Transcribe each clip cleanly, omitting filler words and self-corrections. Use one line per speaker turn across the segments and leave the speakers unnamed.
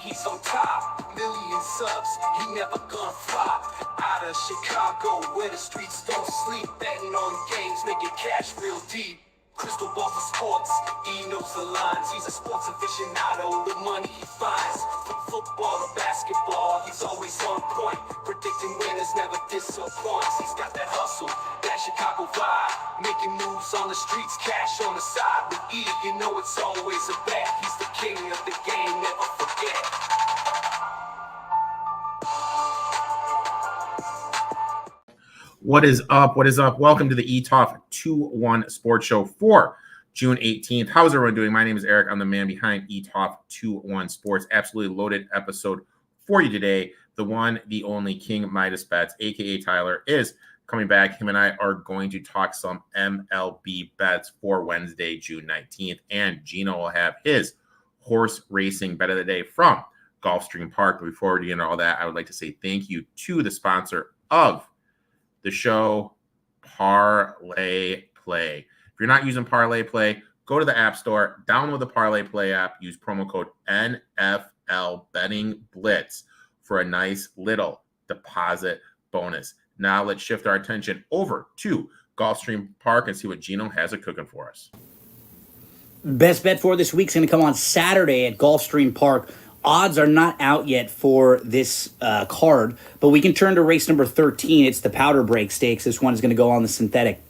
he's on top. Million subs, he never gonna flop. Out of Chicago, where the streets don't sleep. Betting on games, making cash real deep. Crystal ball for sports, he knows the lines. He's a sports aficionado, the money he finds. From football to basketball, he's always on point. Predicting winners never disappoints. He's got that hustle, that Chicago vibe. Making moves on the streets, cash on the side. With E, you know it's always a bet. He's the king of the game, never forget.
What is up? What is up? Welcome to the Etoft21sports show for June 18th. How's everyone doing? My name is Eric. I'm the man behind Etoft21sports. Absolutely loaded episode for you today. The one, the only King Midas Bets, aka Tyler, is coming back. Him and I are going to talk some MLB bets for Wednesday, June 19th. And Gino will have his horse racing bet of the day from Gulfstream Park. But before we get into all that, I would like to say thank you to the sponsor of the show, Parlay Play. If you're not using Parlay Play, go to the App Store, download the Parlay Play app, use promo code NFL Betting Blitz for a nice little deposit bonus. Now let's shift our attention over to Gulfstream Park and see what Gino has it cooking for us.
Best bet for this week is going to come on Saturday at Gulfstream Park. Odds are not out yet for this card, but we can turn to race number 13. It's the Powder Break Stakes. This one is going to go on the synthetic,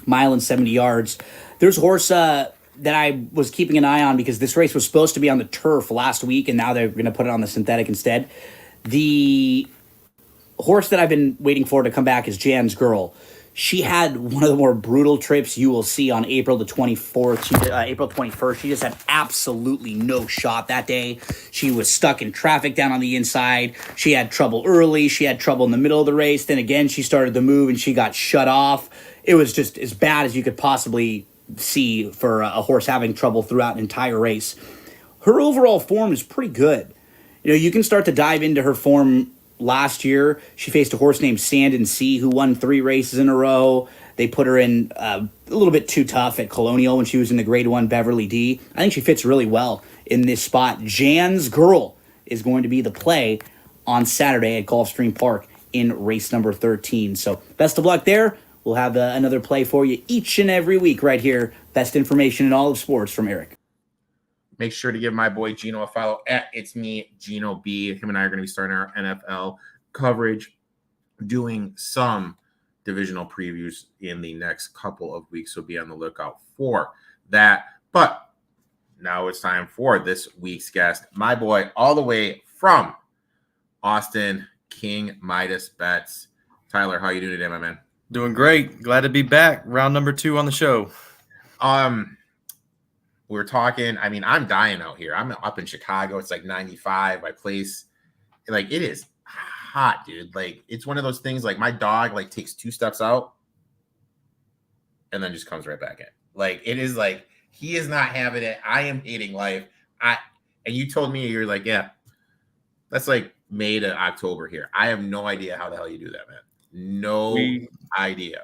mile and 70 yards. There's a horse that I was keeping an eye on because this race was supposed to be on the turf last week, and now they're going to put it on the synthetic instead. The horse that I've been waiting for to come back is Jan's Girl. She had one of the more brutal trips you will see on April the 24th. April 21st. She just had absolutely no shot that day. She was stuck in traffic down on the inside. She had trouble early. She had trouble in the middle of the race. Then again, she started to move and she got shut off. It was just as bad as you could possibly see for a horse having trouble throughout an entire race. Her overall form is pretty good. You know, you can start to dive into her form. Last year, she faced a horse named Sand and Sea who won 3 races in a row. They put her in a little bit too tough at Colonial when she was in the Grade 1 Beverly D. I think she fits really well in this spot. Jan's Girl is going to be the play on Saturday at Gulfstream Park in race number 13. So best of luck there. We'll have another play for you each and every week right here. Best information in all of sports from Eric.
Make sure to give my boy Gino a follow at It's Me, Gino B. Him and I are going to be starting our NFL coverage, doing some divisional previews in the next couple of weeks, so be on the lookout for that. But now it's time for this week's guest, my boy, all the way from Austin, King Midas Bets. Tyler, how you doing today, my man?
Doing great. Glad to be back. Round number 2 on the show.
We're talking, I mean, I'm dying out here. I'm up in Chicago. It's like 95. My place, like, it is hot, dude. Like, it's one of those things, like, my dog, like, takes 2 steps out and then just comes right back in. Like, it is like, he is not having it. I am hating life. And you told me, you're like, yeah, that's like May to October here. I have no idea how the hell you do that, man. No idea.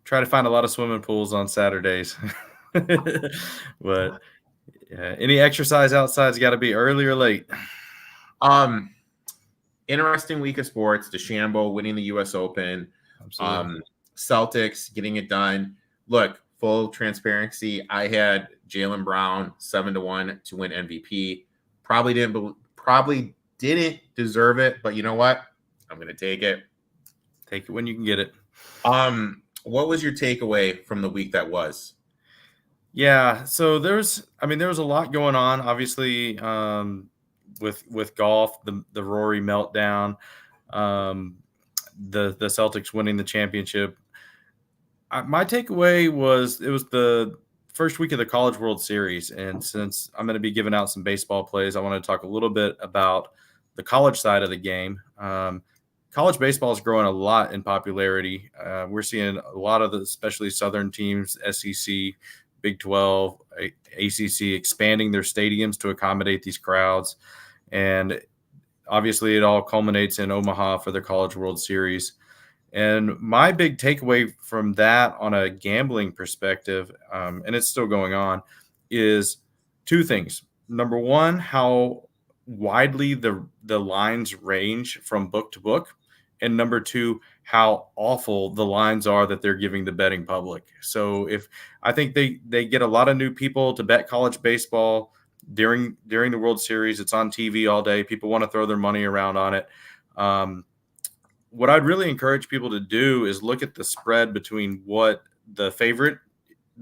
Try to find a lot of swimming pools on Saturdays. But yeah, any exercise outside's got to be early or late.
Interesting week of sports. DeChambeau winning the U.S. Open.
Absolutely.
Celtics getting it done. Look, full transparency. I had Jaylen Brown 7-1 to win MVP. Probably didn't deserve it, but you know what? I'm gonna take it.
Take it when you can get it.
What was your takeaway from the week that was?
Yeah, so there was a lot going on, obviously, with golf, the Rory meltdown, the Celtics winning the championship. My takeaway was it was the first week of the College World Series, and since I'm going to be giving out some baseball plays, I want to talk a little bit about the college side of the game. College baseball is growing a lot in popularity. We're seeing a lot of the, especially Southern teams, SEC, Big 12, ACC, expanding their stadiums to accommodate these crowds. And obviously it all culminates in Omaha for the College World Series. And my big takeaway from that on a gambling perspective, and it's still going on, is 2 things. Number one, how widely the lines range from book to book, and number two, how awful the lines are that they're giving the betting public. So if I think they get a lot of new people to bet college baseball during the World Series. It's on TV all day. People want to throw their money around on it. What I'd really encourage people to do is look at the spread between what the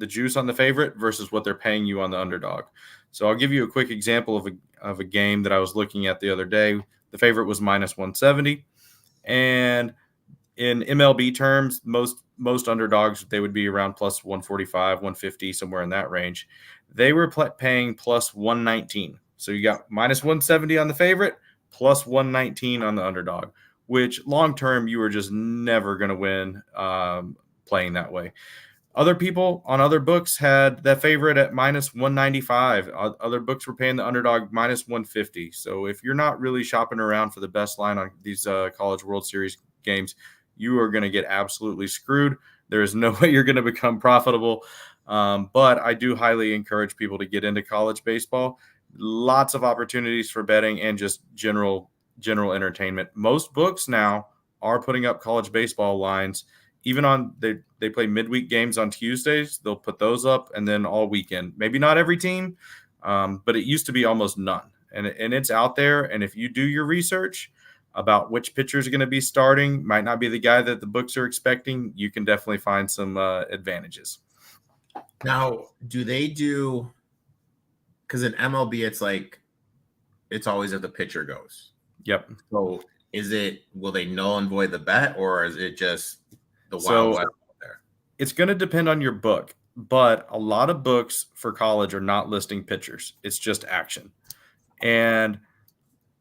juice on the favorite versus what they're paying you on the underdog. So I'll give you a quick example of a game that I was looking at the other day. The favorite was minus 170, and in MLB terms, most underdogs, they would be around plus 145, 150, somewhere in that range. They were paying plus 119. So you got minus 170 on the favorite, plus 119 on the underdog, which long term you were just never going to win playing that way. Other people on other books had that favorite at minus 195. Other books were paying the underdog minus 150. So if you're not really shopping around for the best line on these College World Series games, you are going to get absolutely screwed. There is no way you're going to become profitable. But I do highly encourage people to get into college baseball. Lots of opportunities for betting and just general entertainment. Most books now are putting up college baseball lines. Even on they play midweek games on Tuesdays, they'll put those up, and then all weekend. Maybe not every team, but it used to be almost none. And it's out there. And if you do your research about which pitcher is going to be starting, might not be the guy that the books are expecting, you can definitely find some advantages.
Now, do they do? Because in MLB, it's always if the pitcher goes.
Yep.
So will they null and void the bet, or is it just the wild
So
west out there?
it's going to depend on your book, but a lot of books for college are not listing pitchers. It's just action. And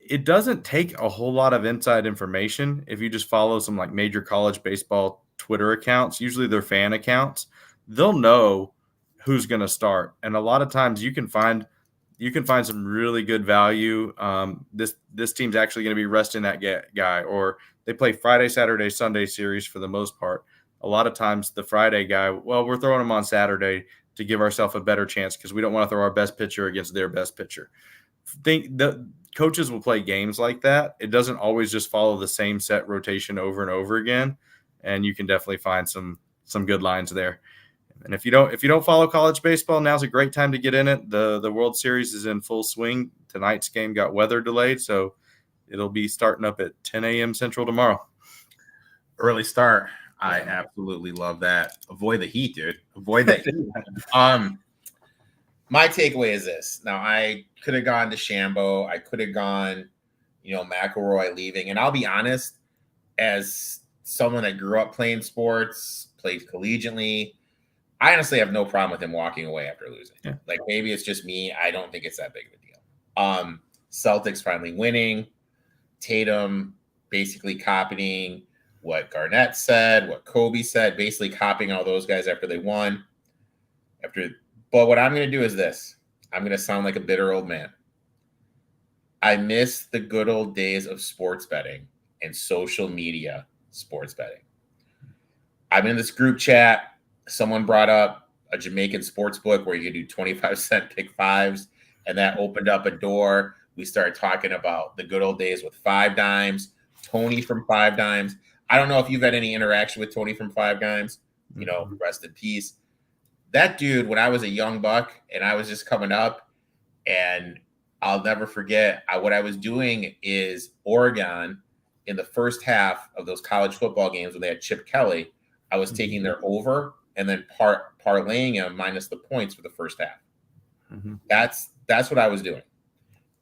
it doesn't take a whole lot of inside information if you just follow some like major college baseball Twitter accounts. Usually they're fan accounts. They'll know who's going to start. And a lot of times you can find some really good value. This team's actually going to be resting that guy, or they play Friday, Saturday, Sunday series for the most part. A lot of times the Friday guy, well, we're throwing him on Saturday to give ourselves a better chance because we don't want to throw our best pitcher against their best pitcher. Think the coaches will play games like that. It doesn't always just follow the same set rotation over and over again, and you can definitely find some good lines there. And if you don't follow college baseball, now's a great time to get in it. The World Series is in full swing. Tonight's game got weather delayed, so it'll be starting up at 10 a.m. Central tomorrow.
Early start. I absolutely love that. Avoid the heat, dude. Avoid the heat. My takeaway is this. Now, I could have gone to Shambo. I could have gone, McElroy leaving. And I'll be honest, as someone that grew up playing sports, played collegiately, I honestly have no problem with him walking away after losing.
Yeah.
Like, maybe it's just me. I don't think it's that big of a deal. Celtics finally winning. Tatum basically copying what Garnett said, what Kobe said, basically copying all those guys after they won. But what I'm going to do is this. I'm going to sound like a bitter old man. I miss the good old days of sports betting and social media sports betting. I'm in this group chat. Someone brought up a Jamaican sports book where you could do 25-cent pick fives, and that opened up a door. We started talking about the good old days with Five Dimes, Tony from Five Dimes. I don't know if you've had any interaction with Tony from Five Dimes. Rest in peace. That dude, when I was a young buck and I was just coming up, and I'll never forget, what I was doing is Oregon in the first half of those college football games when they had Chip Kelly, I was taking their over and then parlaying him minus the points for the first half. Mm-hmm. That's what I was doing.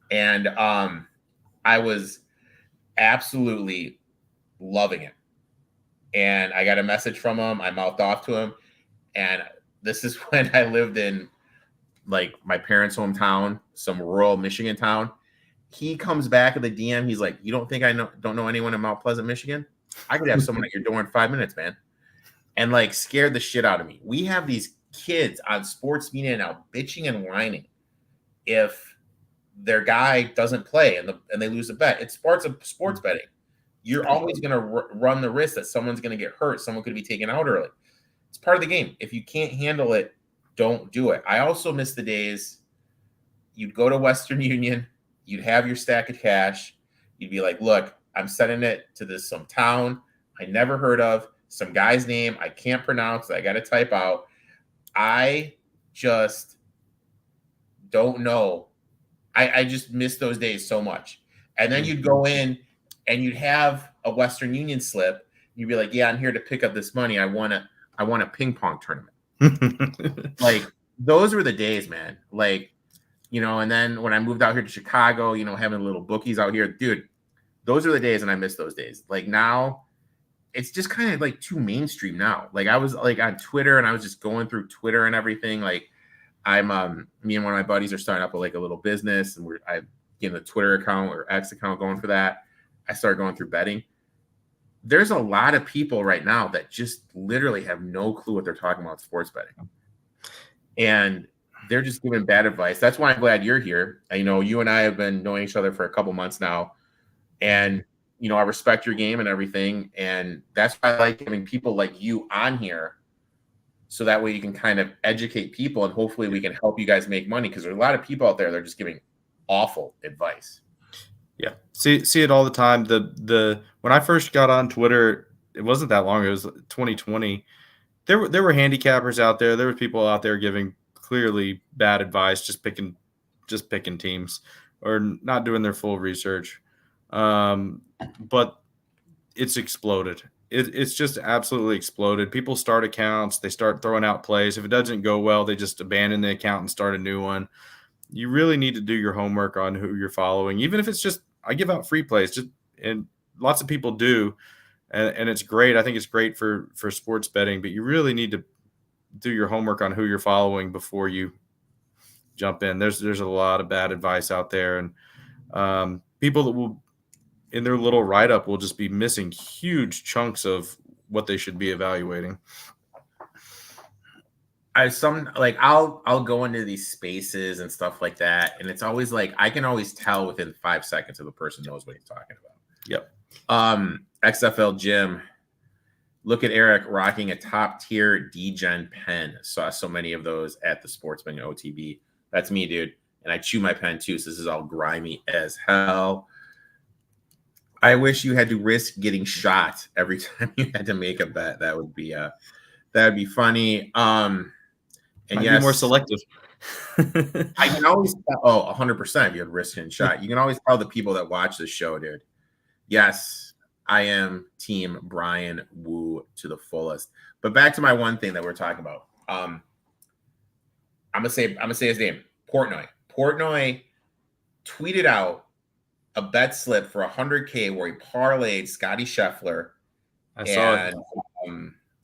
And I was absolutely loving it. And I got a message from him. I mouthed off to him. And this is when I lived in like my parents' hometown, some rural Michigan town. He comes back at the DM. He's like, "You don't think I don't know anyone in Mount Pleasant, Michigan? I could have someone at your door in 5 minutes, man." And like scared the shit out of me. We have these kids on sports media now bitching and whining if their guy doesn't play and they lose a bet. It's sports betting. You're always going to run the risk that someone's going to get hurt. Someone could be taken out early. It's part of the game. If you can't handle it, don't do it. I also miss the days you'd go to Western Union, you'd have your stack of cash. You'd be like, look, I'm sending it to some town I never heard of, some guy's name I can't pronounce that I got to type out. I just don't know. I just miss those days so much. And then you'd go in and you'd have a Western Union slip. You'd be like, yeah, I'm here to pick up this money. I want a ping pong tournament. Like, those were the days, man. Like, and then when I moved out here to Chicago, having little bookies out here, dude, those are the days, and I miss those days. Like, now it's just kind of like too mainstream now. Like, I was like on Twitter, and I was just going through Twitter and everything. Like, me and one of my buddies are starting up a little business, and I'm getting a Twitter account or X account going for that. I started going through betting. There's a lot of people right now that just literally have no clue what they're talking about sports betting. And they're just giving bad advice. That's why I'm glad you're here. You and I have been knowing each other for a couple months now. And, I respect your game and everything. And that's why I like having people like you on here. So that way you can kind of educate people, and hopefully we can help you guys make money, because there's a lot of people out there that are just giving awful advice.
Yeah. See it all the time. When I first got on Twitter, it wasn't that long. It was 2020. There were handicappers out there. There were people out there giving clearly bad advice, just picking teams or not doing their full research. But it's exploded. It's just absolutely exploded. People start accounts. They start throwing out plays. If it doesn't go well, they just abandon the account and start a new one. You really need to do your homework on who you're following. Even if it's just, I give out free plays, and lots of people do. And it's great. I think it's great for sports betting, but you really need to do your homework on who you're following before you jump in. There's a lot of bad advice out there, and people that will, in their little write-up, will just be missing huge chunks of what they should be evaluating.
I'll go into these spaces and stuff like that, and it's always like I can always tell within 5 seconds if the person knows what he's talking about.
Yep.
XFL Jim, look at Eric rocking a top tier D-Gen pen. Saw so many of those at the Sportsman OTB. That's me, dude. And I chew my pen too, so this is all grimy as hell. I wish you had to risk getting shot every time you had to make a bet. That would be funny. And
Might
yes,
be more selective.
I can always tell, 100% you had risk getting shot. You can always tell the people that watch the show, dude. Yes, I am team Brian Wu to the fullest. But back to my one thing that we're talking about. I'm gonna say his name, Portnoy. Portnoy tweeted out a bet slip for $100K where he parlayed Scotty Scheffler
I saw it.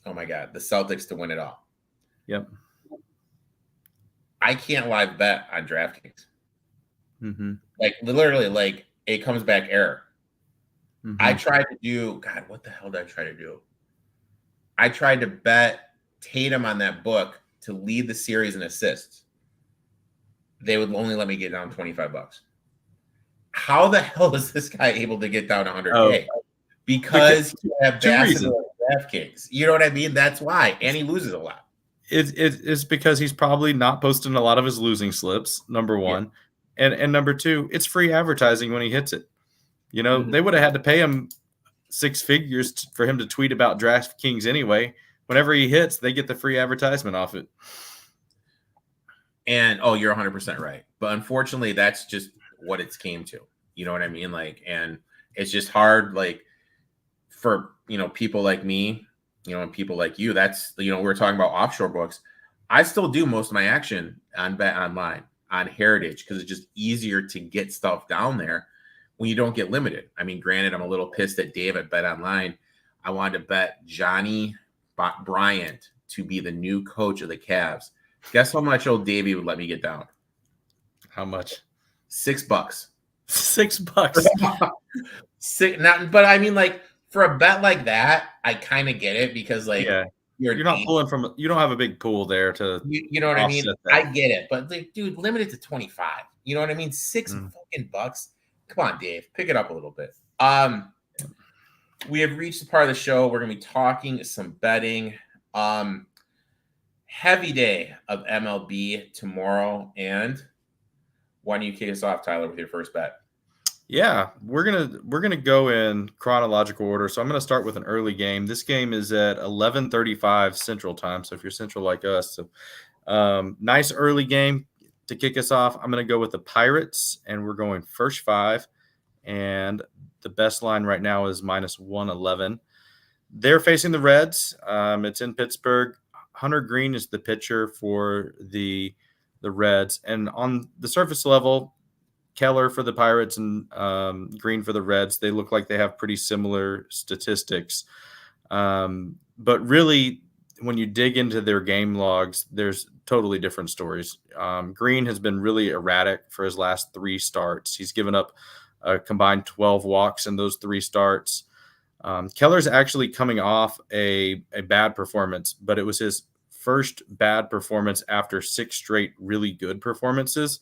Oh my God, the Celtics to win it all.
Yep.
I can't live bet on DraftKings.
Mm-hmm.
Like, literally, like, it comes back error.
Mm-hmm.
I tried to do, God, what the hell did I try to do? I tried to bet Tatum on that book to lead the series in assists. They would only let me get down $25. How the hell is this guy able to get down 100K? Because you have DraftKings. You know what I mean? That's why. And he loses a lot.
It's because he's probably not posting a lot of his losing slips, number one. Yeah. And number two, it's free advertising when he hits it. You know, they would have had to pay him 6 figures for him to tweet about DraftKings anyway. Whenever he hits, they get the free advertisement off it.
And, you're 100% right. But unfortunately, that's just what it's came to. You know what I mean? Like, and it's just hard, like, for, people like me, and people like you. That's, we were talking about offshore books. I still do most of my action on Bet Online, on Heritage, because it's just easier to get stuff down there when you don't get limited. I mean, granted, I'm a little pissed at Dave at Bet Online. I wanted to bet Johnny Bryant to be the new coach of the Cavs. Guess how much old Davey would let me get down?
How much?
$6.
$6.
But I mean, like, for a bet like that, I kind of get it, because, like,
you're not pulling from, you don't have a big pool there to,
you know what I mean? That. I get it, but, like, dude, limit it to 25. You know what I mean? $6 fucking bucks. Come on, Dave, pick it up a little bit. We have reached the part of the show. We're gonna be talking some betting. Heavy day of MLB tomorrow, and Why don't you kick us off, Tyler, with your first bet?
Yeah, we're gonna go in chronological order. So I'm gonna start with an early game. This game is at 11:35 Central Time. So if you're Central like us, nice early game to kick us off. I'm gonna go with the Pirates, and we're going first 5, and the best line right now is -111. They're facing the Reds. It's in Pittsburgh. Hunter Green is the pitcher for the Reds, and on the surface level, Keller for the Pirates and Green for the Reds, they look like they have pretty similar statistics. But really, when you dig into their game logs, there's totally different stories. Green has been really erratic for his last 3 starts. He's given up a combined 12 walks in those 3 starts. Keller's actually coming off a bad performance, but it was his first bad performance after 6 straight really good performances.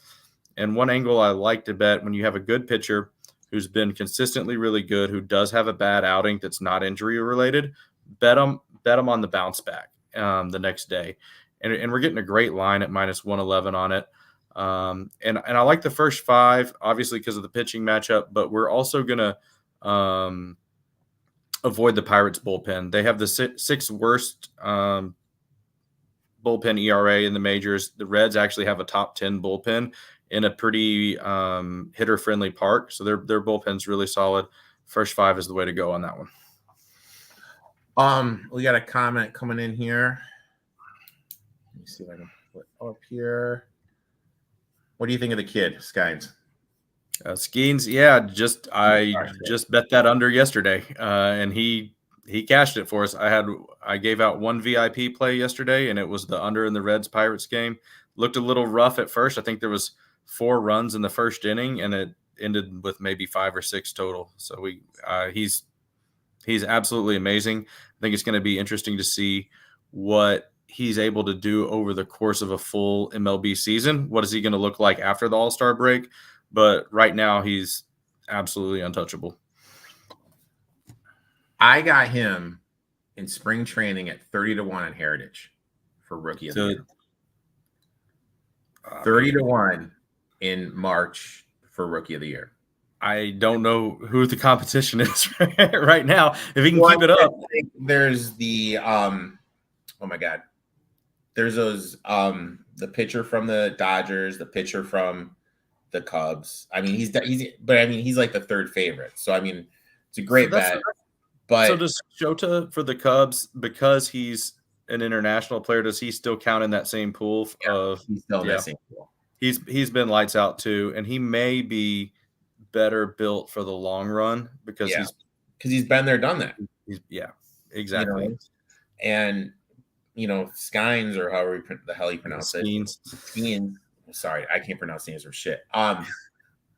And one angle I like to bet, when you have a good pitcher who's been consistently really good, who does have a bad outing that's not injury related, bet him on the bounce back the next day. And we're getting a great line at -111 on it. And I like the first 5, obviously because of the pitching matchup, but we're also going to avoid the Pirates bullpen. They have the 6th worst bullpen ERA in the majors. The Reds actually have a top 10 bullpen in a pretty hitter-friendly park. So their bullpen's really solid. First 5 is the way to go on that one.
We got a comment coming in here. Let me see if I can put up here. What do you think of the kid, Skynes?
Skeens, yeah, I just bet that under yesterday, and he cashed it for us. I gave out one VIP play yesterday, and it was the under in the Reds Pirates game. Looked a little rough at first. I think there was 4 runs in the first inning, and it ended with maybe 5 or 6 total. So he's absolutely amazing. I think it's going to be interesting to see what he's able to do over the course of a full MLB season. What is he going to look like after the All-Star break? But right now, he's absolutely untouchable.
I got him in spring training at 30-1 on Heritage for Rookie of the Year. 30-1 in March for Rookie of the Year.
I don't know who the competition is right now. If he can keep it up.
There's the oh my God. There's those the pitcher from the Dodgers, the pitcher from the Cubs. I mean, he's like the 3rd favorite. So I mean, it's a great bet. But
so does Shota for the Cubs, because he's an international player, does he still count in that same pool of
he's still in that same pool?
He's been lights out too, and he may be better built for the long run because
he's been there, done that.
Exactly.
You know? And Skynes, or however the hell you pronounce it. Skeens. Sorry, I can't pronounce names or shit.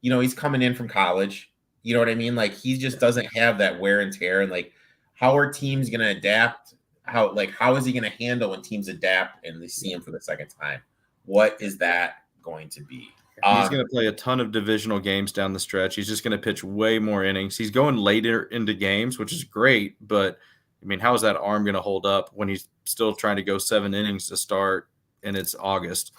He's coming in from college. You know what I mean? Like, he just doesn't have that wear and tear. And like, how are teams going to adapt? How is he going to handle when teams adapt and they see him for the second time? What is that going to be?
He's going to play a ton of divisional games down the stretch. He's just going to pitch way more innings. He's going later into games, which is great. But I mean, how is that arm going to hold up when he's still trying to go 7 innings to start and it's August?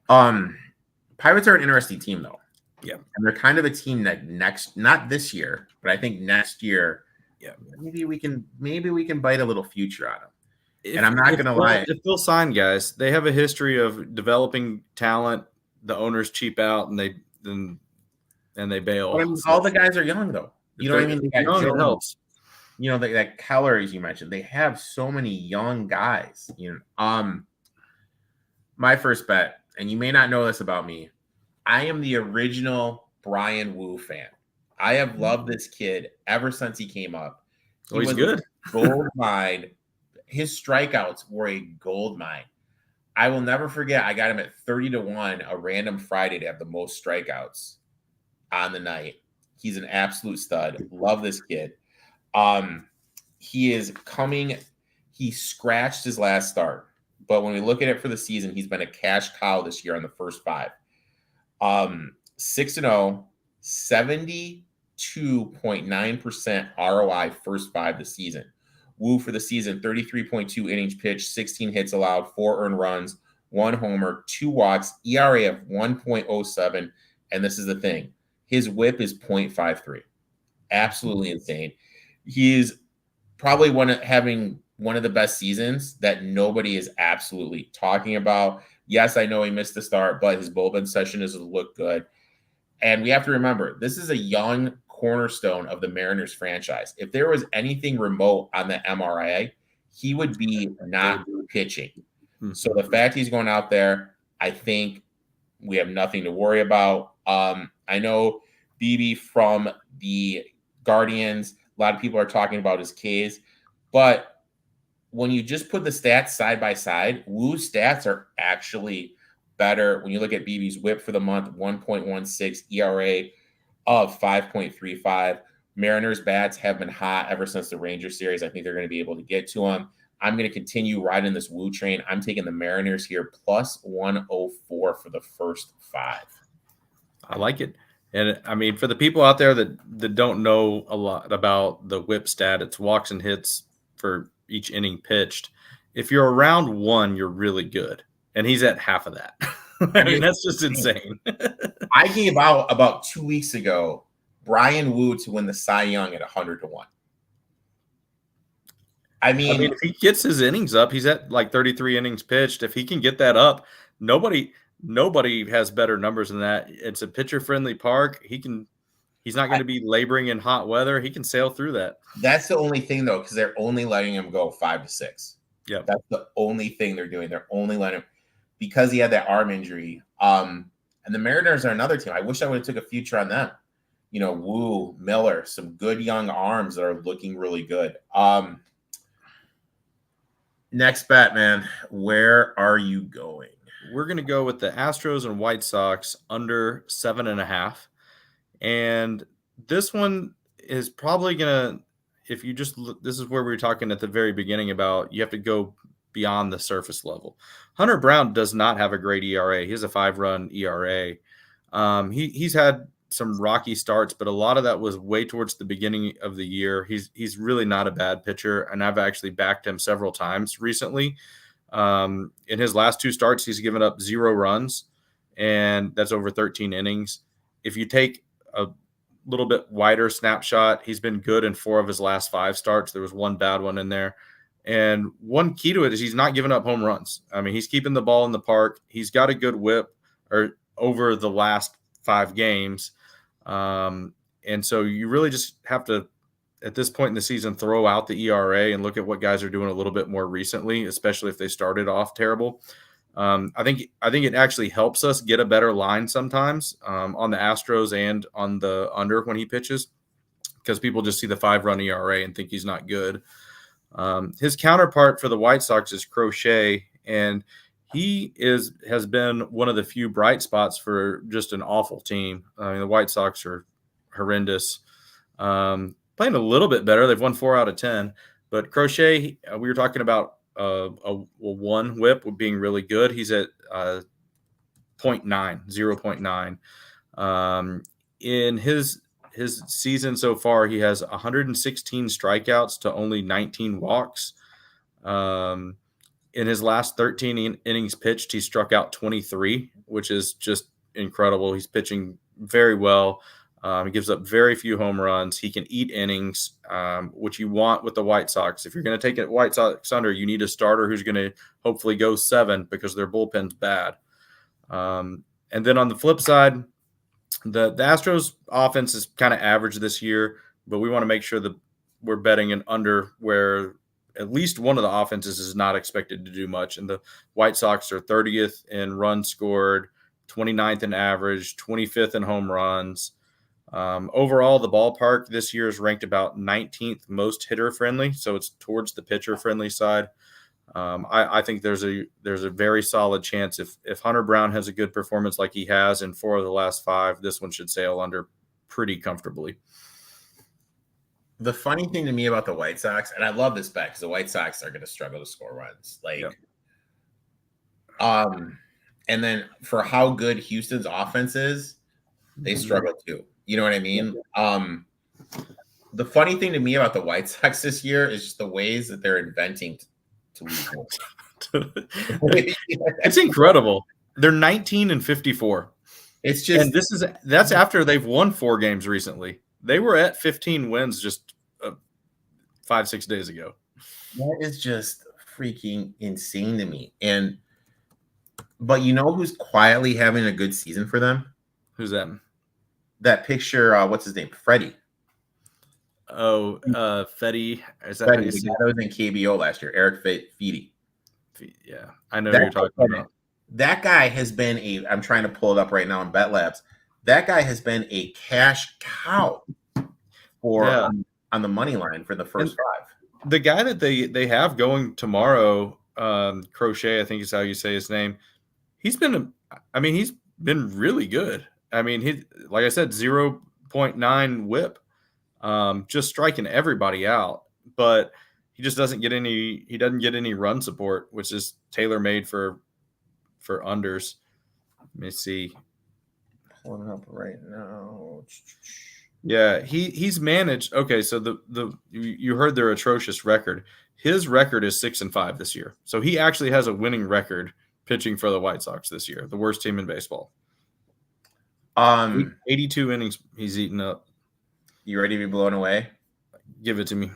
Pirates are an interesting team, though.
Yeah,
and they're kind of a team that not this year, but I think next year, maybe we can bite a little future on them. And I'm not going to lie,
if they'll sign guys, they have a history of developing talent. The owners cheap out and they bail.
But all the guys are young, though. You know what I mean? They got
young, it helps.
That Keller, as you mentioned, they have so many young guys. My first bet. And you may not know this about me, I am the original Brian Wu fan. I have loved this kid ever since he came up.
He's good.
Gold mine. His strikeouts were a gold mine. I will never forget, I got him at 30-1 a random Friday to have the most strikeouts on the night. He's an absolute stud. Love this kid. He is coming. He scratched his last start. But when we look at it for the season, he's been a cash cow this year on the first 5. 6-0, 72.9% ROI first 5 this season. Wu for the season, 33.2 innings pitched, 16 hits allowed, 4 earned runs, 1 homer, 2 walks, ERA of 1.07. And this is the thing. His whip is 0.53. Absolutely insane. He's probably having one of the best seasons that nobody is absolutely talking about. Yes, I know he missed the start, but his bullpen session has looked good. And we have to remember, this is a young cornerstone of the Mariners franchise. If there was anything remote on the MRI, he would be not pitching. So the fact he's going out there, I think we have nothing to worry about. I know BB from the Guardians, a lot of people are talking about his Ks, but when you just put the stats side by side, Woo's stats are actually better. When you look at BB's whip for the month, 1.16, ERA of 5.35. Mariners bats have been hot ever since the Rangers series. I think they're going to be able to get to him. I'm going to continue riding this Woo train. I'm taking the Mariners here plus 104 for the first 5.
I like it. And I mean, for the people out there that don't know a lot about the whip stat, it's walks and hits for each inning pitched. If you're around 1, you're really good. And he's at half of that. I mean, that's just insane.
I gave out about 2 weeks ago Brian Woo to win the Cy Young at 100 to 1. I mean,
if he gets his innings up, he's at like 33 innings pitched. If he can get that up, nobody has better numbers than that. It's a pitcher-friendly park. He's not going to be laboring in hot weather. He can sail through that.
That's the only thing, though, because they're only letting him go 5 to 6.
Yeah,
that's the only thing they're doing. They're only letting him because he had that arm injury. And the Mariners are another team. I wish I would have took a future on them. You know, Woo, Miller, some good young arms that are looking really good. Next bet, man. Where are you going?
We're going to go with the Astros and White Sox under 7.5. And this one is probably going to, if you just look, this is where we were talking at the very beginning about you have to go beyond the surface level. Hunter Brown does not have a great ERA. He has a 5-run ERA. He's had some rocky starts, but a lot of that was way towards the beginning of the year. He's really not a bad pitcher, and I've actually backed him several times recently. In his last 2 starts, he's given up 0 runs, and that's over 13 innings. If you take a little bit wider snapshot, he's been good in 4 of his last 5 starts. There was 1 bad one in there. And one key to it is he's not giving up home runs. I mean, he's keeping the ball in the park. He's got a good whip over the last 5 games. And so you really just have to, at this point in the season, throw out the ERA and look at what guys are doing a little bit more recently, especially if they started off terrible. I think it actually helps us get a better line sometimes on the Astros and on the under when he pitches, because people just see the 5-run ERA and think he's not good. His counterpart for the White Sox is Crochet, and he has been one of the few bright spots for just an awful team. I mean, the White Sox are horrendous. Playing a little bit better. They've won 4 out of 10. But Crochet, we were talking about a 1 whip being really good. He's at 0.9. In his season so far, he has 116 strikeouts to only 19 walks. In his last 13 innings pitched, he struck out 23, which is just incredible. He's pitching very well. He gives up very few home runs. He can eat innings, which you want with the White Sox. If you're going to take it White Sox under, you need a starter who's going to hopefully go 7 because their bullpen's bad. And then on the flip side, the Astros offense is kind of average this year, but we want to make sure that we're betting an under where at least one of the offenses is not expected to do much. And the White Sox are 30th in runs scored, 29th in average, 25th in home runs. Overall, the ballpark this year is ranked about 19th most hitter friendly, so it's towards the pitcher friendly side. I think there's a very solid chance if Hunter Brown has a good performance like he has in 4 of the last 5, this one should sail under pretty comfortably.
The funny thing to me about the White Sox, and I love this bet because the White Sox are going to struggle to score runs. And then for how good Houston's offense is, they struggle too. You know what I mean? The funny thing to me about the White Sox this year is just the ways that they're inventing to lose goals.
It's incredible. They're 19-54.
It's just,
And that's after they've won 4 games recently. They were at 15 wins just 5-6 days ago.
that is just freaking insane to me. But you know who's quietly having a good season for them?
Who's that?
That picture, what's his name? Freddie.
Oh, Fetty. Is that
Freddie, the guy that was in KBO last year, Eric Feedy.
Yeah, I know who you're talking about.
That guy has been I'm trying to pull it up right now in Bet Labs. That guy has been a cash cow on the money line for the first 5.
The guy that they have going tomorrow, Crochet, I think is how you say his name. He's been really good. I mean, he, like I said, 0.9 whip, just striking everybody out. But he just doesn't get any run support, which is tailor made for unders. Let me see.
Pulling it up right now.
Yeah, he's managed. Okay, so you heard their atrocious record. His record is 6-5 this year. So he actually has a winning record pitching for the White Sox this year, the worst team in baseball. 82 innings he's eaten up.
You ready to be blown away?
Give it to me.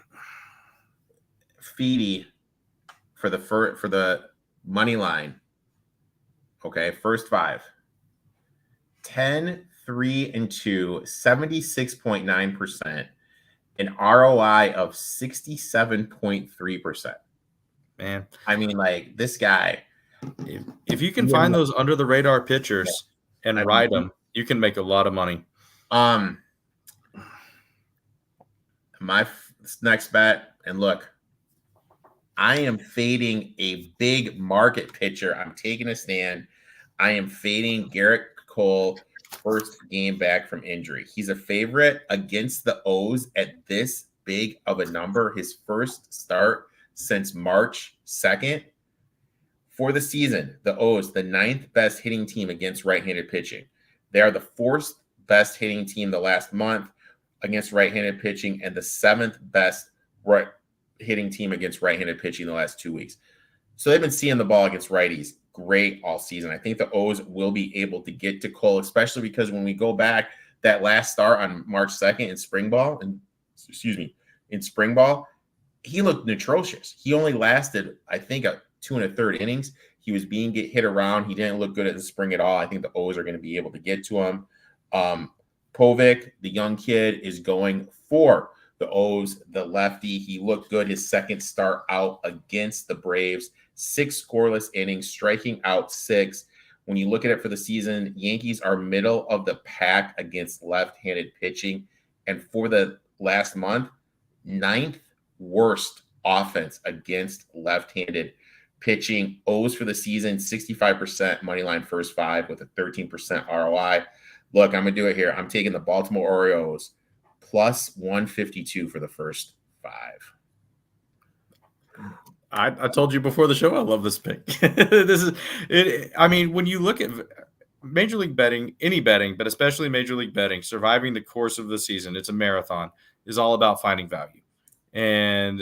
Feedy for the money line. Okay, first 5. 10, 3, and 2, 76.9%, an ROI of 67.3%.
Man,
I mean, like, this guy.
If you can find those under the radar pitchers and ride them, you can make a lot of money.
My next bet, and look, I am fading a big market pitcher. I'm taking a stand. I am fading Garrett Cole, first game back from injury. He's a favorite against the O's at this big of a number. His first start since March 2nd. For the season, the O's, the 9th best hitting team against right-handed pitching. They are the 4th best hitting team the last month against right-handed pitching and the 7th best hitting team against right-handed pitching the last 2 weeks. So they've been seeing the ball against righties great all season. I think the O's will be able to get to Cole, especially because when we go back, that last start on March 2nd in spring ball, he looked atrocious. He only lasted, I think, 2 1/3 innings. He was being hit around. He didn't look good at the spring at all. I think the O's are going to be able to get to him. Povich, the young kid, is going for the O's, the lefty. He looked good his second start out against the Braves. 6 scoreless innings, striking out 6. When you look at it for the season, Yankees are middle of the pack against left-handed pitching. And for the last month, 9th worst offense against left-handed pitching. O's for the season, 65% money line first 5 with a 13% ROI. Look, I'm going to do it here. I'm taking the Baltimore Orioles plus 152 for the first 5.
I told you before the show I love this pick. This is it. I mean, when you look at Major League betting, any betting, but especially Major League betting, surviving the course of the season, it's a marathon, is all about finding value. And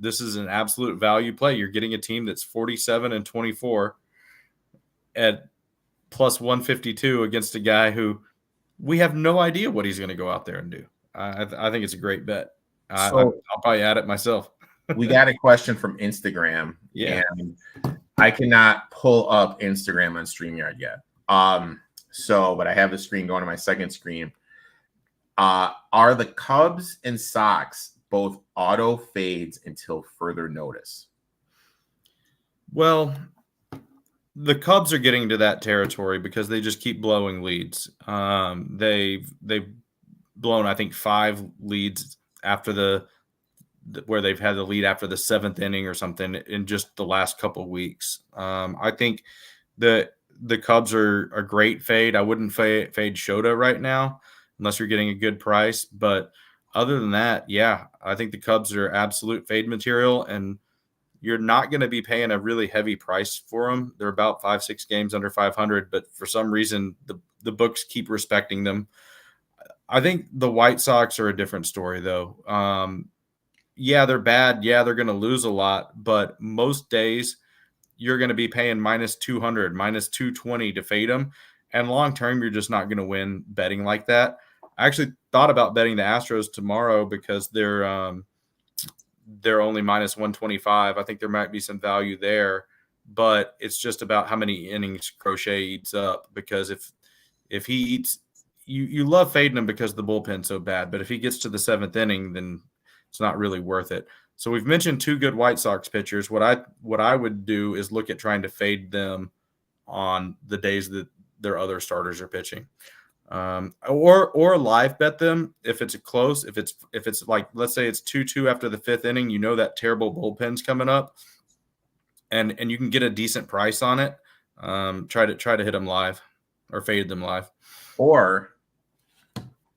this is an absolute value play. You're getting a team that's 47-24 at plus 152 against a guy who we have no idea what he's going to go out there and do. I think it's a great bet. I'll probably add it myself.
We got a question from Instagram.
Yeah.
And I cannot pull up Instagram on StreamYard yet. But I have the screen going to my second screen. Are the Cubs and Sox both auto fades until further notice?
Well, the Cubs are getting to that territory because they just keep blowing leads. They've blown, I think, 5 leads after where they've had the lead after the 7th inning or something in just the last couple of weeks. I think the Cubs are a great fade. I wouldn't fade Shota right now unless you're getting a good price. But other than that, yeah, I think the Cubs are absolute fade material, and you're not going to be paying a really heavy price for them. They're about 5-6 games under 500, but for some reason the books keep respecting them. I think the White Sox are a different story, though. Yeah, they're bad. Yeah, they're going to lose a lot, but most days you're going to be paying minus 200, minus 220 to fade them. And long term, you're just not going to win betting like that. I actually thought about betting the Astros tomorrow because they're only minus 125. I think there might be some value there, but it's just about how many innings Crochet eats up, because if he eats, you love fading him because the bullpen's so bad, but if he gets to the 7th inning, then it's not really worth it. So we've mentioned 2 good White Sox pitchers. What I would do is look at trying to fade them on the days that their other starters are pitching, or live bet them if it's close. If it's like, let's say it's 2-2 after the 5th inning, that terrible bullpen's coming up, and you can get a decent price on it. Try to hit them live or fade them live,
or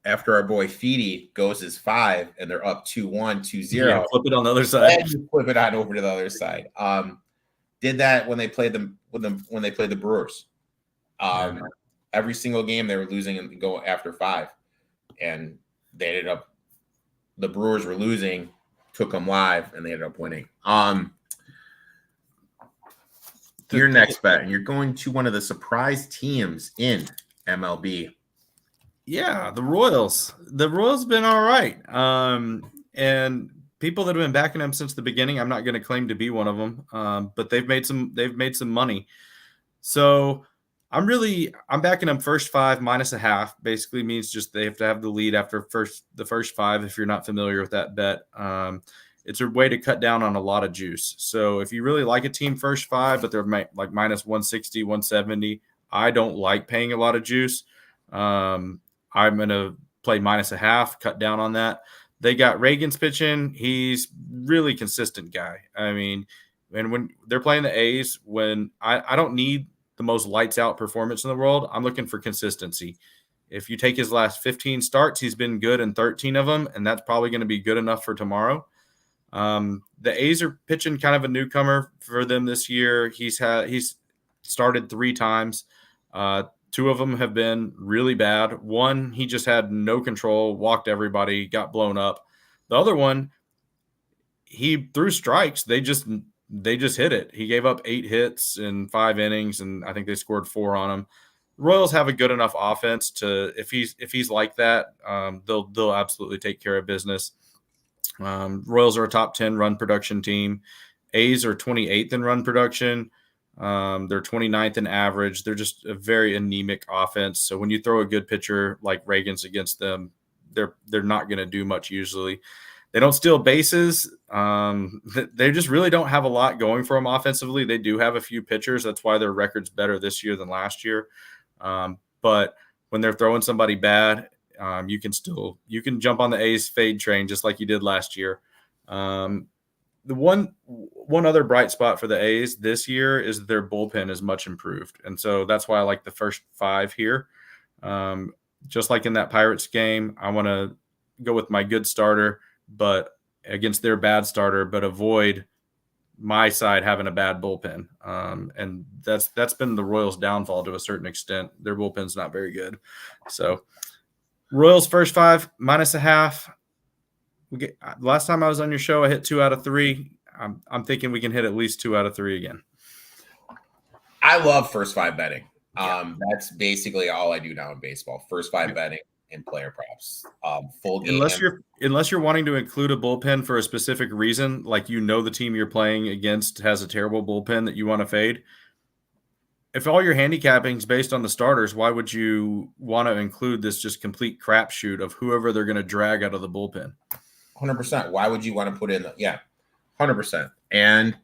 after our boy Feedy goes as 5 and they're up 2-1, 2-0,
flip it on the other side.
Flip it on over to the other side. Did that when they played when they played the Brewers. Every single game they were losing and go after 5, and they ended up, the Brewers were losing, took them live, and they ended up winning. Your next bet, and you're going to one of the surprise teams in MLB.
Yeah, the Royals. The Royals been all right. And people that have been backing them since the beginning, I'm not going to claim to be one of them, but they've made some money. So I'm backing them first 5 minus a half. Basically means just they have to have the lead after the first 5. If you're not familiar with that bet, it's a way to cut down on a lot of juice. So if you really like a team first 5, but they're like minus 160, 170, I don't like paying a lot of juice. I'm going to play minus a half, cut down on that. They got Reagan's pitching. He's really consistent guy. I mean, and when they're playing the A's, when I don't need the most lights out performance in the world, I'm looking for consistency. If you take his last 15 starts, he's been good in 13 of them, and that's probably going to be good enough for tomorrow. The A's are pitching kind of a newcomer for them this year. He's started 3 times. 2 of them have been really bad. One, he just had no control, walked everybody, got blown up. The other one, he threw strikes. They just hit it. He gave up 8 hits in 5 innings, and I think they scored 4 on him. The Royals have a good enough offense to, if he's like that, they'll absolutely take care of business. Royals are a top 10 run production team. A's are 28th in run production. They're 29th in average. They're just a very anemic offense. So when you throw a good pitcher like Reagan's against them, they're not going to do much usually. They don't steal bases. They just really don't have a lot going for them offensively. They do have a few pitchers. That's why their record's better this year than last year. But when they're throwing somebody bad, you can jump on the A's fade train just like you did last year. The one other bright spot for the A's this year is their bullpen is much improved. And so that's why I like the first 5 here. Just like in that Pirates game, I want to go with my good starter, but against their bad starter, but avoid my side having a bad bullpen. And that's been the Royals' downfall to a certain extent. Their bullpen's not very good. So Royals first 5 minus a half. Last time I was on your show, I hit 2 out of 3. I'm thinking we can hit at least 2 out of 3 again.
I love first 5 betting. That's basically all I do now in baseball. First 5 betting and player props. Full game.
Unless you're wanting to include a bullpen for a specific reason, like the team you're playing against has a terrible bullpen that you want to fade. If all your handicapping is based on the starters, why would you want to include this just complete crapshoot of whoever they're going to drag out of the bullpen?
100%. Why would you want to put in 100%. And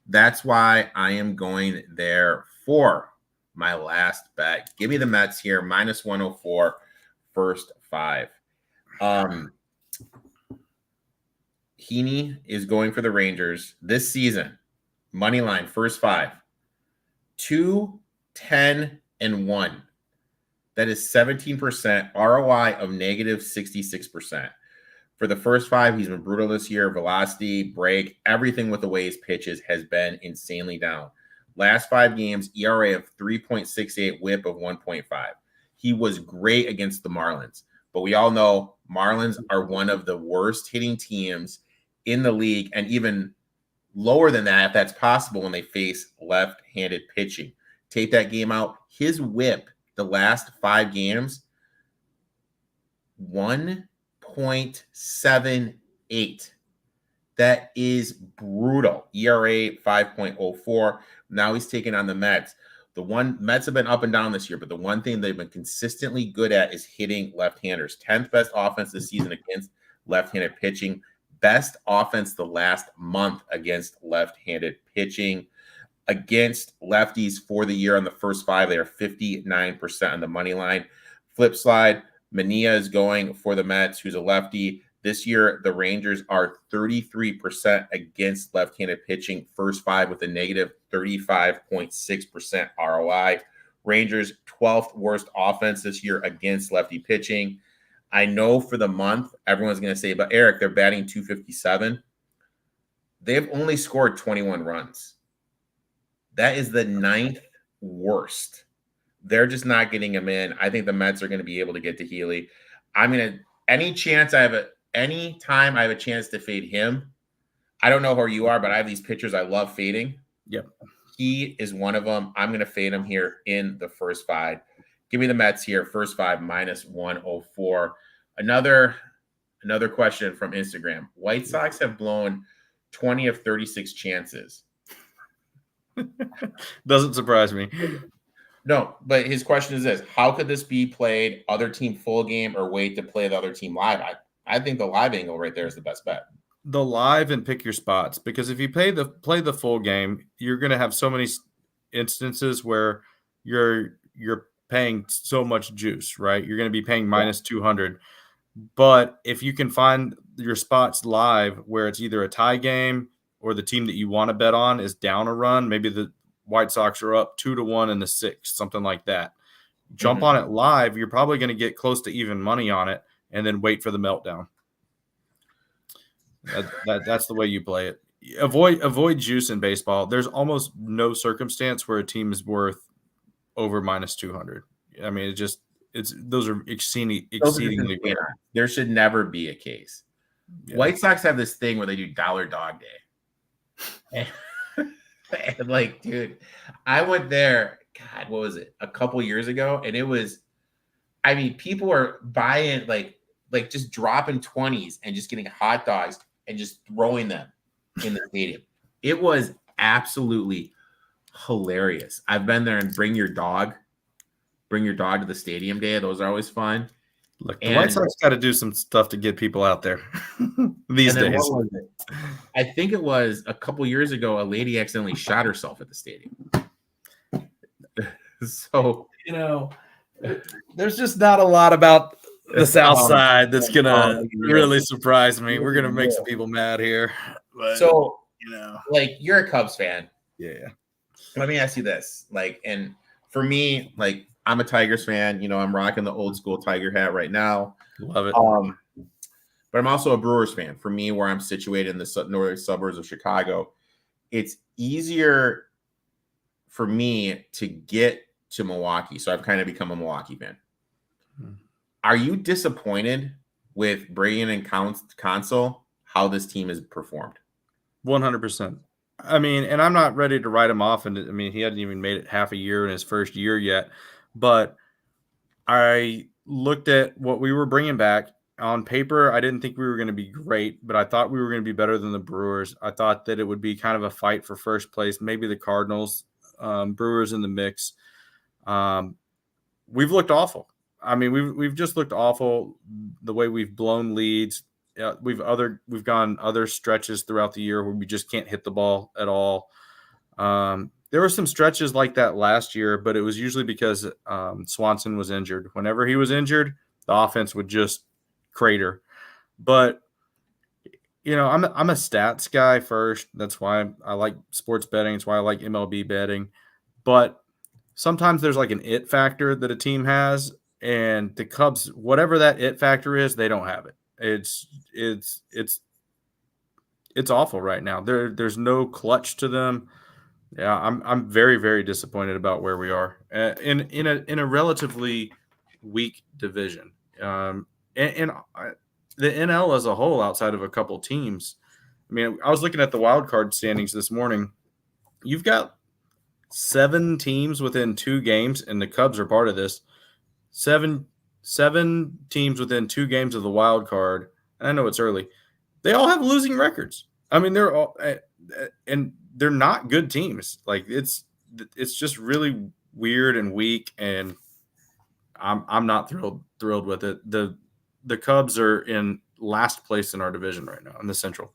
that's why I am going there for my last bet. Give me the Mets here, minus 104, first 5. Heaney is going for the Rangers this season. Money line, first 5. 2, 10, and 1. That is 17% ROI of negative 66%. For the first 5, he's been brutal this year. Velocity, break, everything with the way his pitches has been insanely down. Last 5 games, ERA of 3.68, whip of 1.5. He was great against the Marlins. But we all know Marlins are one of the worst hitting teams in the league. And even lower than that if that's possible when they face left-handed pitching. Take that game out. His whip the last 5 games, 1.78. That is brutal. ERA 5.04. Now he's taking on the Mets. Mets have been up and down this year, but the one thing they've been consistently good at is hitting left-handers. 10th best offense this season against left-handed pitching. Best offense the last month against left-handed pitching. Against lefties for the year on the first 5, they are 59% on the money line. Flip side, Mania is going for the Mets, who's a lefty. This year, the Rangers are 33% against left-handed pitching, first 5 with a negative 35.6% ROI. Rangers, 12th worst offense this year against lefty pitching. I know for the month, everyone's going to say, but Eric, they're batting .257. They've only scored 21 runs. That is the 9th worst. They're just not getting him in. I think the Mets are going to be able to get to Healy. Any time I have a chance to fade him, I don't know who you are, but I have these pitchers I love fading.
Yep.
He is one of them. I'm going to fade him here in the first 5. Give me the Mets here, first 5, -104. Another question from Instagram. White Sox have blown 20 of 36 chances.
Doesn't surprise me.
No, but his question is this: how could this be played other team full game or wait to play the other team live? I think the live angle right there is the best bet.
The live and pick your spots, because if you play the full game, you're going to have so many instances where you're paying so much juice, right? You're going to be paying -200. But if you can find your spots live where it's either a tie game or the team that you want to bet on is down a run, maybe the White Sox are up 2-1 in the 6th, something like that. Jump on it live. You're probably going to get close to even money on it, and then wait for the meltdown. That's the way you play it. Avoid juice in baseball. There's almost no circumstance where a team is worth over -200. I mean, those are exceedingly rare.
There should never be a case. Yeah. White Sox have this thing where they do dollar dog day. And like, dude, I went there, God, what was it? A couple years ago. And it was, I mean, people are buying like just dropping 20s and just getting hot dogs and just throwing them in the stadium. It was absolutely hilarious. I've been there, and bring your dog to the stadium day. Those are always fun.
Look, the White Sox got to do some stuff to get people out there these days.
What was it? I think it was a couple years ago, a lady accidentally shot herself at the stadium. So,
there's just not a lot about the South Side that's going to really surprise me. We're going to make some people mad here.
But, so, like, you're a Cubs fan.
Yeah.
Let me ask you this. Like, and for me, like, I'm a Tigers fan. I'm rocking the old school Tiger hat right now.
Love it.
But I'm also a Brewers fan. For me, where I'm situated in the northern suburbs of Chicago, it's easier for me to get to Milwaukee. So I've kind of become a Milwaukee fan. Are you disappointed with Braden and Counsell, how this team has performed?
100%. I mean, and I'm not ready to write him off. And I mean, he hadn't even made it half a year in his first year yet. But I looked at what we were bringing back. On paper, I didn't think we were going to be great, but I thought we were going to be better than the Brewers. I thought that it would be kind of a fight for first place, maybe the Cardinals, Brewers in the mix. We've looked awful. I mean, we've just looked awful the way we've blown leads. We've gone other stretches throughout the year where we just can't hit the ball at all. There were some stretches like that last year, but it was usually because Swanson was injured. Whenever he was injured, the offense would just crater. But I'm a stats guy first. That's why I like sports betting. It's why I like MLB betting. But sometimes there's like an it factor that a team has, and the Cubs, whatever that it factor is, they don't have it. It's awful right now. There's no clutch to them. Yeah, I'm very, very disappointed about where we are in a relatively weak division. And the NL as a whole, outside of a couple teams, I mean, I was looking at the wild card standings this morning. You've got 7 teams within 2 games, and the Cubs are part of this. Seven teams within 2 games of the wild card. And I know it's early. They all have losing records. I mean, they're all, and they're not good teams. Like it's just really weird and weak, and I'm not thrilled with it. The Cubs are in last place in our division right now in the Central.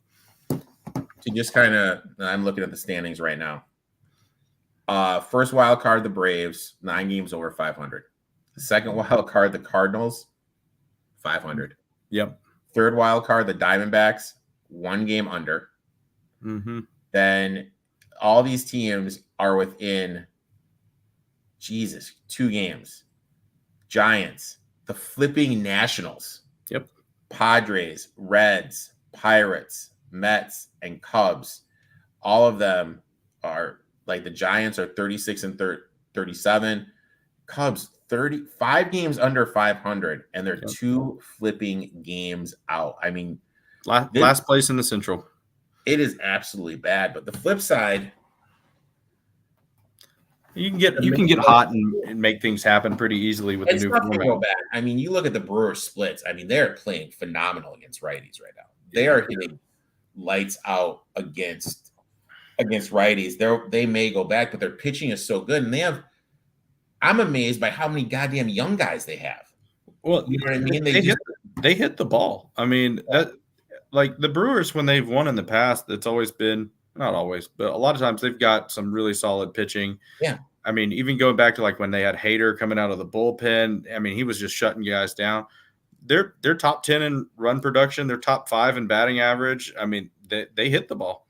To just kind of, I'm looking at the standings right now. First wild card, the Braves, 9 games over 500. The second wild card, the Cardinals, 500.
Yep.
Third wild card, the Diamondbacks, 1 game under.
Mm-hmm.
Then all these teams are within, 2 games. Giants, the flipping Nationals.
Yep.
Padres, Reds, Pirates, Mets, and Cubs. All of them are, like, the Giants are 36 and 37. Cubs 35 games under 500, and they're 2 flipping games out. I mean,
last place in the Central.
It is absolutely bad. But the flip side,
you can get hot and make things happen pretty easily with the new format.
Bad. I mean, you look at the Brewers splits. I mean, they're playing phenomenal against righties right now. They are hitting lights out against righties. They may go back, but their pitching is so good, and they have. I'm amazed by how many goddamn young guys they have.
Well,
you know what I mean?
They hit the ball. I mean, that, like the Brewers, when they've won in the past, it's always been, not always, but a lot of times they've got some really solid pitching.
Yeah.
I mean, even going back to like when they had Hader coming out of the bullpen, I mean, he was just shutting guys down. They're top 10 in run production. They're top 5 in batting average. I mean, they hit the ball.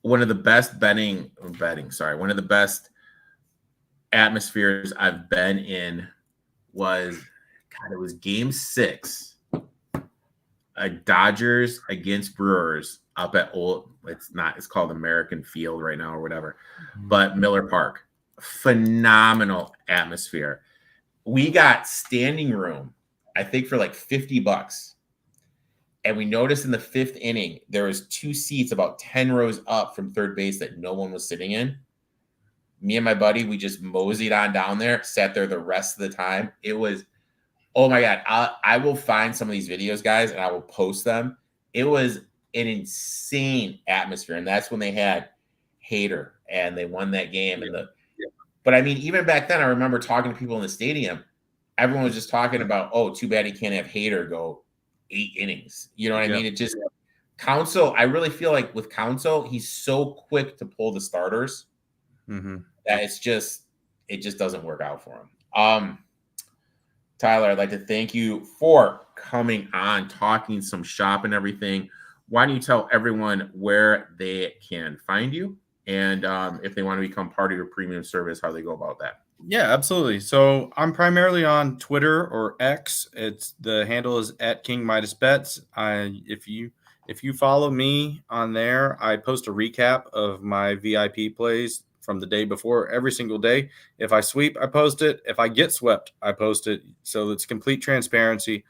One of the best one of the best atmospheres I've been in was, it was game 6, Dodgers against Brewers up at it's called American Field right now or whatever, but Miller Park. Phenomenal atmosphere. We got standing room, I think, for like $50. And we noticed in the 5th inning, there was 2 seats about 10 rows up from third base that no one was sitting in. Me and my buddy, we just moseyed on down there, sat there the rest of the time. It was, oh my God. I will find some of these videos, guys, and I will post them. It was an insane atmosphere. And that's when they had Hader and they won that game. But I mean, even back then, I remember talking to people in the stadium. Everyone was just talking about, oh, too bad he can't have Hader go 8 innings. You know what I mean? It just, Counsell, I really feel like with Counsell, he's so quick to pull the starters.
Mm-hmm.
That it just doesn't work out for him. Tyler, I'd like to thank you for coming on, talking some shop and everything. Why don't you tell everyone where they can find you, and if they want to become part of your premium service, how they go about that?
Yeah, absolutely. So I'm primarily on Twitter or X. The handle is @KingMidasBets. If you follow me on there, I post a recap of my VIP plays from the day before every single day. If I sweep, I post it. If I get swept, I post it. So it's complete transparency.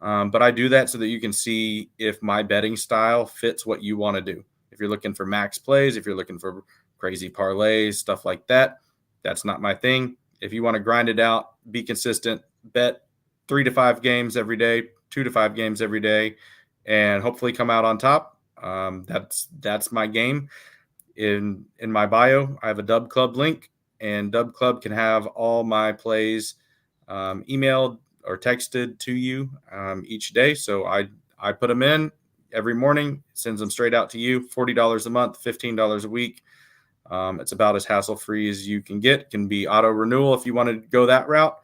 But I do that so that you can see if my betting style fits what you want to do. If you're looking for max plays, if you're looking for crazy parlays, stuff like that, that's not my thing. If you want to grind it out, be consistent, bet 3 to 5 games every day, 2 to 5 games every day, and hopefully come out on top. That's my game. In my bio, I have a Dub Club link, and Dub Club can have all my plays emailed or texted to you each day. So I put them in every morning, sends them straight out to you. $40 a month, $15 a week. It's about as hassle-free as you can get. It can be auto renewal if you want to go that route.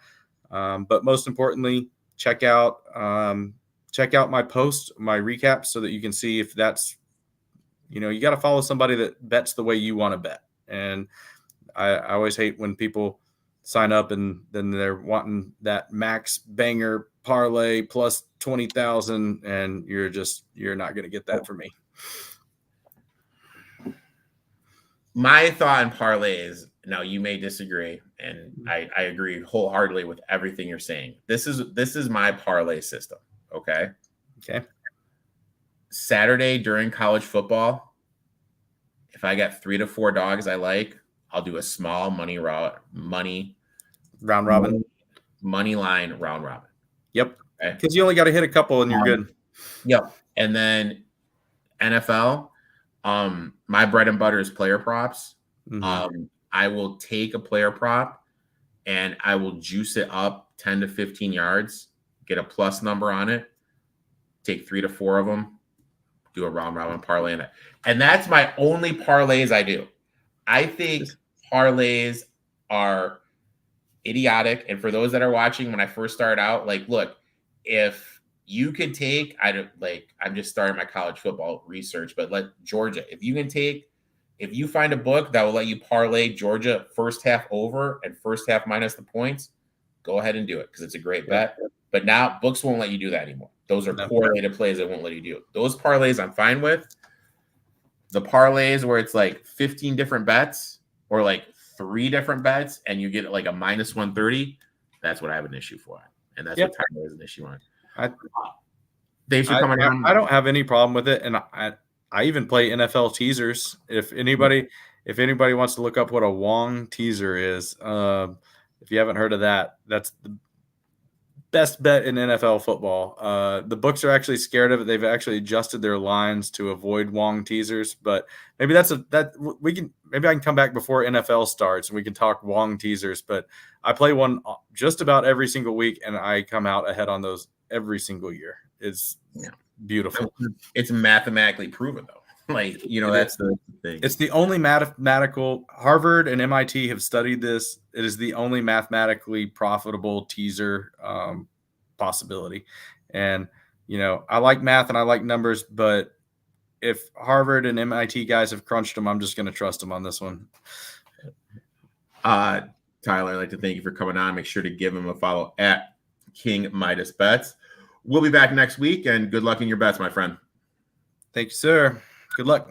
But most importantly, check out my posts, my recaps, so that you can see if that's, you got to follow somebody that bets the way you want to bet. And I always hate when people sign up and then they're wanting that max banger parlay plus 20,000, and you're not going to get that for me.
My thought on parlays, now you may disagree, and I agree wholeheartedly with everything you're saying. This is my parlay system. Okay. Saturday during college football, if I got 3 to 4 dogs I like, I'll do a small money
round robin,
money line round robin.
Yep.
Okay.
Because you only got to hit a couple and you're good.
Yep. And then NFL, my bread and butter is player props.
Mm-hmm.
I will take a player prop and I will juice it up 10 to 15 yards, get a plus number on it, take 3 to 4 of them, do a round robin parlay in it. And that's my only parlays I do. I think parlays are idiotic. And for those that are watching, when I first started out, like, look, if you could take, I'm just starting my college football research, but let Georgia, if you find a book that will let you parlay Georgia first half over and first half minus the points, go ahead and do it because it's a great bet. But now books won't let you do that anymore. Those are correlated plays that won't let you do it. Those parlays I'm fine with. The parlays where it's like 15 different bets or like 3 different bets and you get like a minus 130, that's what I have an issue for. And that's what Tyler has an issue on. Thanks for coming on.
I don't have any problem with it. And I even play NFL teasers. If anybody wants to look up what a Wong teaser is, if you haven't heard of that, that's the best bet in NFL football. The books are actually scared of it. They've actually adjusted their lines to avoid Wong teasers, but maybe I can come back before NFL starts and we can talk Wong teasers, but I play one just about every single week and I come out ahead on those every single year. It's beautiful.
It's mathematically proven though. That's the thing.
It's the only mathematical. Harvard and MIT have studied this. It is the only mathematically profitable teaser possibility. And, I like math and I like numbers, but if Harvard and MIT guys have crunched them, I'm just going to trust them on this one.
Tyler, I'd like to thank you for coming on. Make sure to give him a follow at King Midas Bets. We'll be back next week, and good luck in your bets, my friend.
Thank you, sir. Good luck.